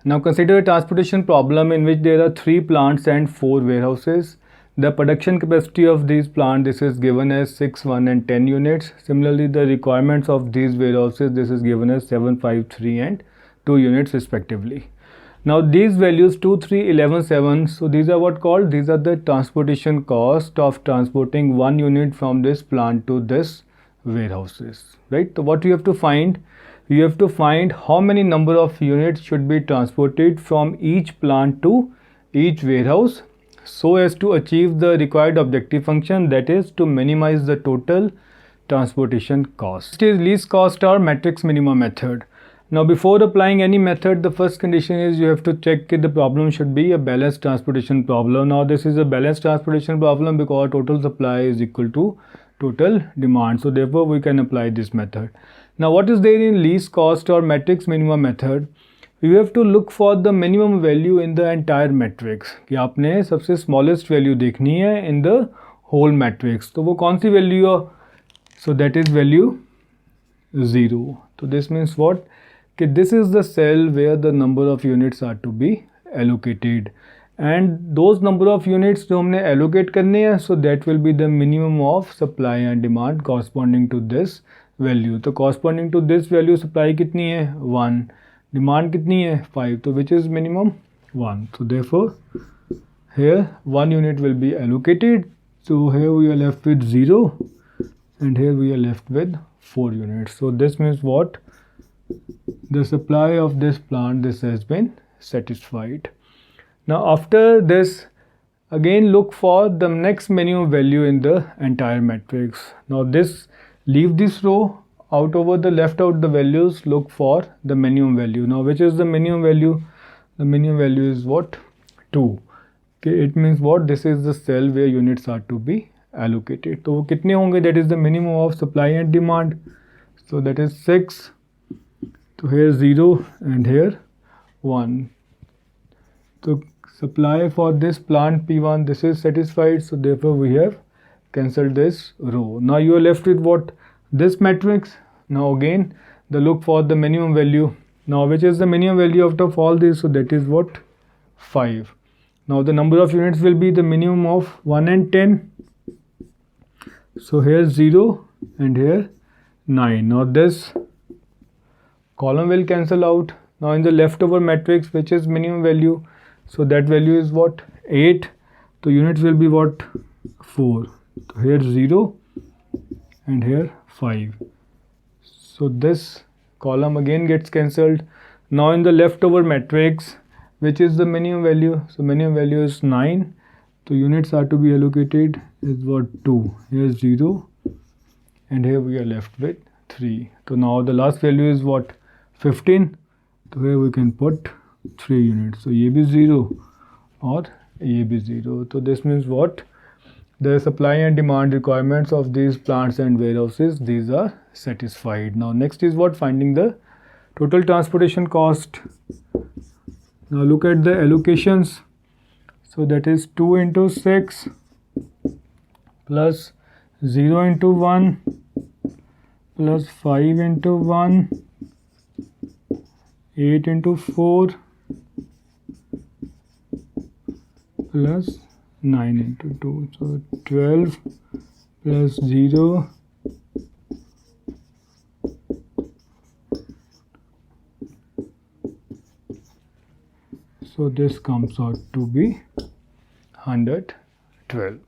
Now consider a transportation problem in which there are 3 plants and 4 warehouses. The production capacity of these plants, this is given as 6, 1 and 10 units. Similarly, the requirements of these warehouses, this is given as 7, 5, 3 and 2 units respectively. Now these values 2, 3, 11, 7, so these are what called, these are the transportation cost of transporting 1 unit from this plant to this warehouses, right? So what you have to find, you have to find how many number of units should be transported from each plant to each warehouse so as to achieve the required objective function, that is to minimize the total transportation cost. Next is least cost or matrix minima method. Now before applying any method, the first condition is you have to check that the problem should be a balanced transportation problem. Now this is a balanced transportation problem because total supply is equal to total demand. So therefore we can apply this method. Now what is there in least cost or matrix minima method? You have to look for the minimum value in the entire matrix. कि आपने सबसे smallest value देखनी है in the whole matrix. तो वो कौन सी value है? So that is value 0. So this means what? This is the cell where the number of units are to be allocated, and those number of units जो हमने allocate करने हैं, so that will be the minimum of supply and demand corresponding to this value. तो corresponding to this value supply कितनी है 1, demand कितनी है 5, तो which is minimum 1. So therefore here 1 unit will be allocated. So here we are left with 0 and here we are left with 4 units. So this means what? The supply of this plant, this has been satisfied. Now after this, again look for the next minimum value in the entire matrix. Now this, leave this row, out over the left out the values, look for the minimum value. Now which is the minimum value? The minimum value is what? 2. Okay, it means what? This is the cell where units are to be allocated. So कितने होंगे? That is the minimum of supply and demand. So that is 6. So here 0 and here 1. So supply for this plant P1, this is satisfied. So therefore we have cancelled this row. Now you are left with what? This matrix. Now again the look for the minimum value. Now which is the minimum value out of all this? So that is what? 5. Now the number of units will be the minimum of 1 and 10. So here 0 and here 9. Now this column will cancel out. Now in the leftover matrix, which is minimum value, so that value is what? 8. So units will be what? 4. So here 0 and here 5. So this column again gets cancelled. Now in the leftover matrix, which is the minimum value? So minimum value is 9. So units are to be allocated is what? 2. Here 0 and here we are left with 3. So now the last value is what? 15. So here we can put 3 units. So ये भी 0 और ये भी 0. So this means what? The supply and demand requirements of these plants and warehouses, these are satisfied. Now next is what? Finding the total transportation cost. Now look at the allocations. So that is 2 into 6 plus 0 into 1 plus 5 into 1, 8 into 4 plus 9 into 2. So 12 plus 0 so this comes out to be 112.